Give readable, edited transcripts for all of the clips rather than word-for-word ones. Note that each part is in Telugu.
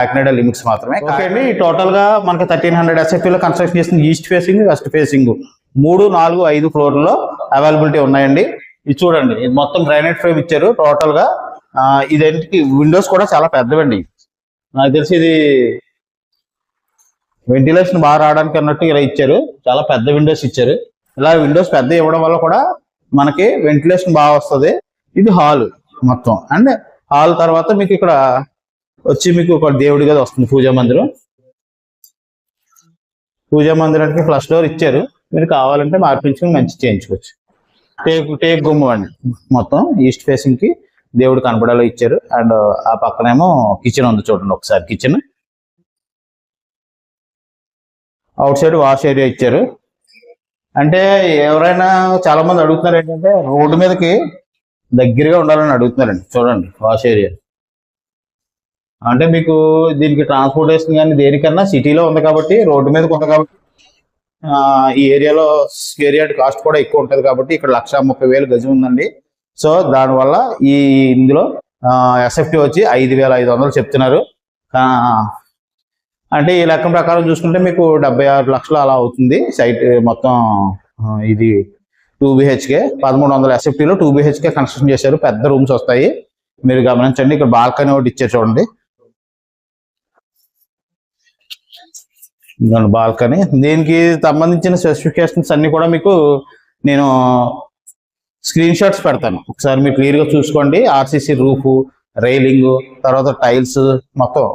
కాకినాడ లిమిట్స్ మాత్రమే. ఓకే అండి, టోటల్ గా మనకి 1300 SFT లో కన్స్ట్రక్షన్ చేసిన ఈస్ట్ ఫేసింగ్, వెస్ట్ ఫేసింగ్ 3, 4, 5 ఫ్లోర్లో అవైలబిలిటీ ఉన్నాయండి. ఇది చూడండి, ఇది మొత్తం గ్రానైట్ ఫ్రేమ్ ఇచ్చారు టోటల్ గా. ఇదేంటి విండోస్ కూడా చాలా పెద్దవండి. నాకు తెలిసి ఇది వెంటిలేషన్ బాగా రావడానికి అన్నట్టు ఇలా ఇచ్చారు. చాలా పెద్ద విండోస్ ఇచ్చారు. ఇలా విండోస్ పెద్ద ఇవ్వడం వల్ల కూడా మనకి వెంటిలేషన్ బాగా వస్తుంది. ఇది హాల్ మొత్తం. అండ్ హాల్ తర్వాత మీకు ఇక్కడ వచ్చి మీకు ఒక దేవుడి గది వస్తుంది, పూజా మందిరం. పూజా మందిరానికి ఫ్లష్ డోర్ ఇచ్చారు. మీరు కావాలంటే మార్పించుకుని మంచి చేయించుకోవచ్చు. టేక్ గుమ్మం అండి, మొత్తం ఈస్ట్ ఫేసింగ్ కి దేవుడు కనపడేలా ఇచ్చారు. అండ్ ఆ పక్కనేమో కిచెన్ ఉంది, చూడండి ఒకసారి kitchen. Out side wash area ఇచ్చారు. అంటే ఎవరైనా చాలా మంది అడుగుతున్నారు ఏంటంటే రోడ్డు మీదకి దగ్గరగా ఉండాలని అడుగుతున్నారండి. చూడండి వాష్ ఏరియా. అంటే మీకు దీనికి ట్రాన్స్పోర్టేషన్ కానీ దేనికన్నా సిటీలో ఉంది కాబట్టి, రోడ్డు మీదకి ఉంది కాబట్టి, ఈ ఏరియాలో ఏరియా కాస్ట్ కూడా ఎక్కువ ఉంటుంది కాబట్టి ఇక్కడ 1,30,000 గజం ఉందండి. సో దానివల్ల ఇందులో SFT వచ్చి 5,500 చెప్తున్నారు. అంటే ఈ లెక్క ప్రకారం చూసుకుంటే మీకు 76 లక్షలు అలా అవుతుంది సైట్ మొత్తం. ఇది 2 BHK 1300 SFTలో 2 BHK కన్స్ట్రక్షన్ చేశారు. పెద్ద రూమ్స్ వస్తాయి, మీరు గమనించండి. ఇక్కడ బాల్కనీ ఒకటి ఇచ్చారు చూడండి, బాల్కనీ. దీనికి సంబంధించిన స్పెసిఫికేషన్స్ అన్ని కూడా మీకు నేను స్క్రీన్ షాట్స్ పెడతాను, ఒకసారి మీరు క్లియర్గా చూసుకోండి. RCC రూఫ్, రైలింగ్, తర్వాత టైల్స్, మొత్తం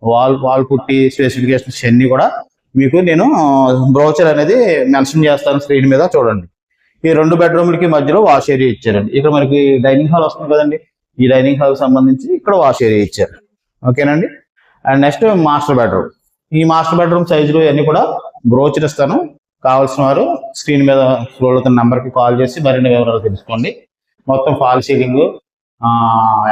వాల్ పుట్టి స్పెసిఫికేషన్స్ అన్ని కూడా మీకు నేను బ్రౌచర్ అనేది మెన్షన్ చేస్తాను స్క్రీన్ మీద. చూడండి, ఈ 2 బెడ్రూమ్లకి మధ్యలో వాష్ ఏరియా ఇచ్చారండి. ఇక్కడ మనకి డైనింగ్ హాల్ వస్తుంది కదండి, ఈ డైనింగ్ హాల్ సంబంధించి ఇక్కడ వాష్ ఏరియా ఇచ్చారు. ఓకేనండి. And next master bedroom. ఈ మాస్టర్ బెడ్రూమ్ సైజులు అన్ని కూడా బ్రోచర్ ఇస్తాను. కావాల్సిన వారు స్క్రీన్ మీద స్క్రోల్ అవుతున్న నెంబర్కి కాల్ చేసి మరిన్ని వివరాలు తెలుసుకోండి. మొత్తం ఫాల్ సీలింగ్,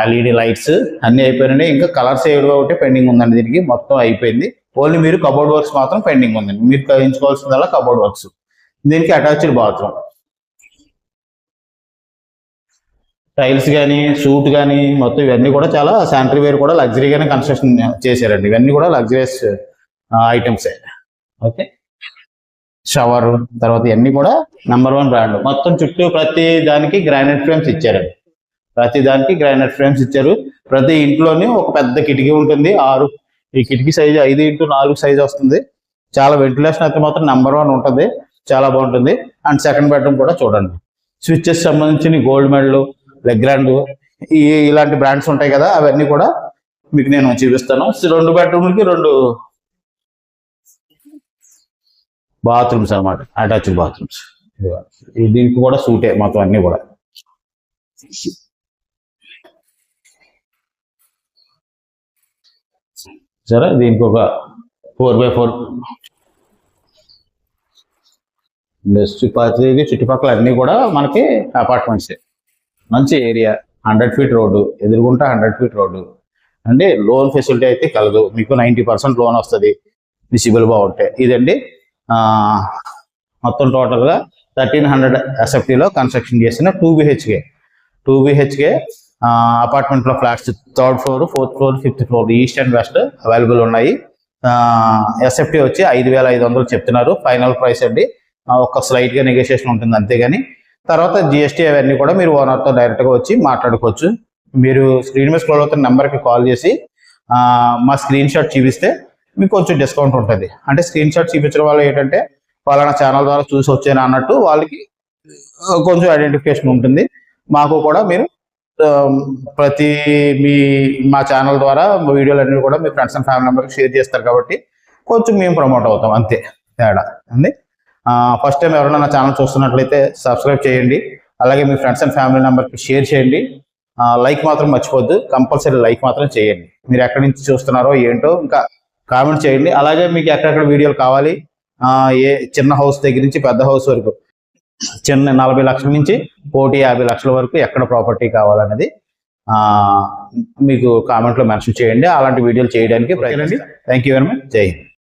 LED లైట్స్ అన్ని అయిపోయినాయి. ఇంకా కలర్స్ ఏడు ఒకటి పెండింగ్ ఉందండి. దీనికి మొత్తం అయిపోయింది. ఓన్లీ మీరు కబోర్డ్ వర్క్స్ మాత్రం పెండింగ్ ఉందండి. మీరు చేయించుకోవాల్సిందల్లా కబోర్డ్ వర్క్స్. దీనికి అటాచ్డ్ బాత్రూమ్, టైల్స్ కానీ, సూట్ కానీ, మొత్తం ఇవన్నీ కూడా చాలా శానిటరీ వేర్ కూడా లగ్జరీగానే కన్స్ట్రక్షన్ చేశారండి. ఇవన్నీ కూడా లగ్జరీస్ ఐటమ్సే. ఓకే, షవర్, తర్వాత ఇవన్నీ కూడా #1 బ్రాండ్. మొత్తం చుట్టూ ప్రతి దానికి గ్రానైట్ ఫ్రేమ్స్ ఇచ్చారండి. ప్రతి దానికి గ్రానైట్ ఫ్రేమ్స్ ఇచ్చారు. ప్రతి ఇంట్లోనే ఒక పెద్ద కిటికీ ఉంటుంది. ఈ కిటికీ సైజు 5x4 సైజు వస్తుంది. చాలా వెంటిలేషన్ అయితే మాత్రం #1 ఉంటుంది, చాలా బాగుంటుంది. అండ్ సెకండ్ బెడ్రూమ్ కూడా చూడండి, స్విచ్చెస్ సంబంధించిన గోల్డ్ మెడల్, లెగ్రాండ్, ఇలాంటి బ్రాండ్స్ ఉంటాయి కదా, అవన్నీ కూడా మీకు నేను చూపిస్తాను. 2 బెడ్రూమ్లకి 2 బాత్రూమ్స్ అనమాట, అటాచ్డ్ బాత్రూమ్స్. దీనికి కూడా సూటే మొత్తం అన్ని కూడా. సరే, దీనికి ఒక 4x4 చుట్టుపక్కల అన్ని కూడా మనకి అపార్ట్మెంట్స్. మంచి ఏరియా, 100 ఫీట్ రోడ్డు, ఎదురుగుంటా 100 ఫీట్ రోడ్డు. అంటే లోన్ ఫెసిలిటీ అయితే కలదు, మీకు 90% లోన్ వస్తుంది విజిబుల్ బాగుంటే. ఇదండి మొత్తం టోటల్గా 1300 SFTలో కన్స్ట్రక్షన్ చేసిన 2 BHK అపార్ట్మెంట్లో flats 3rd floor, 4th floor, 5th floor, east and west available ఉన్నాయి. SFT వచ్చి 5,500 చెప్తున్నారు ఫైనల్ ప్రైస్ అండి. ఒక స్లైట్గా నెగోషియేషన్ ఉంటుంది అంతేగాని, తర్వాత GST అవన్నీ కూడా మీరు ఓనర్తో డైరెక్ట్గా వచ్చి మాట్లాడుకోవచ్చు. మీరు స్క్రీన్ మీద స్క్రోల్ అవుతున్న నెంబర్కి కాల్ చేసి మా స్క్రీన్ షాట్ చూపిస్తే మీకు కొంచెం డిస్కౌంట్ ఉంటుంది. అంటే స్క్రీన్ షాట్ చూపించడం వల్ల ఏంటంటే వాళ్ళ ఛానల్ ద్వారా చూసి వచ్చాను అన్నట్టు వాళ్ళకి కొంచెం ఐడెంటిఫికేషన్ ఉంటుంది. మాకు కూడా మీరు మా ఛానల్ ద్వారా వీడియోలన్నీ కూడా మీ ఫ్రెండ్స్ అండ్ ఫ్యామిలీ మెంబర్కి షేర్ చేస్తారు కాబట్టి కొంచెం మేము ప్రమోట్ అవుతాం, అంతే తేడా అండి. ఫస్ట్ టైం ఎవరైనా నా ఛానల్ చూస్తున్నట్లయితే సబ్స్క్రైబ్ చేయండి. అలాగే మీ ఫ్రెండ్స్ అండ్ ఫ్యామిలీ మెంబర్కి షేర్ చేయండి. లైక్ మాత్రం మర్చిపోద్దు, కంపల్సరీ లైక్ మాత్రం చేయండి. మీరు ఎక్కడి నుంచి చూస్తున్నారో ఏంటో ఇంకా కామెంట్ చేయండి. అలాగే మీకు ఎక్కడెక్కడ వీడియోలు కావాలి, ఏ చిన్న హౌస్ దగ్గర నుంచి పెద్ద హౌస్ వరకు, చిన్న 40 లక్షల నుంచి 1,50 లక్షల వరకు ఎక్కడ ప్రాపర్టీ కావాలనేది మీకు కామెంట్లో మెన్షన్ చేయండి. అలాంటి వీడియోలు చేయడానికి ప్రయత్నించండి. Thank you very much. జై హింద్.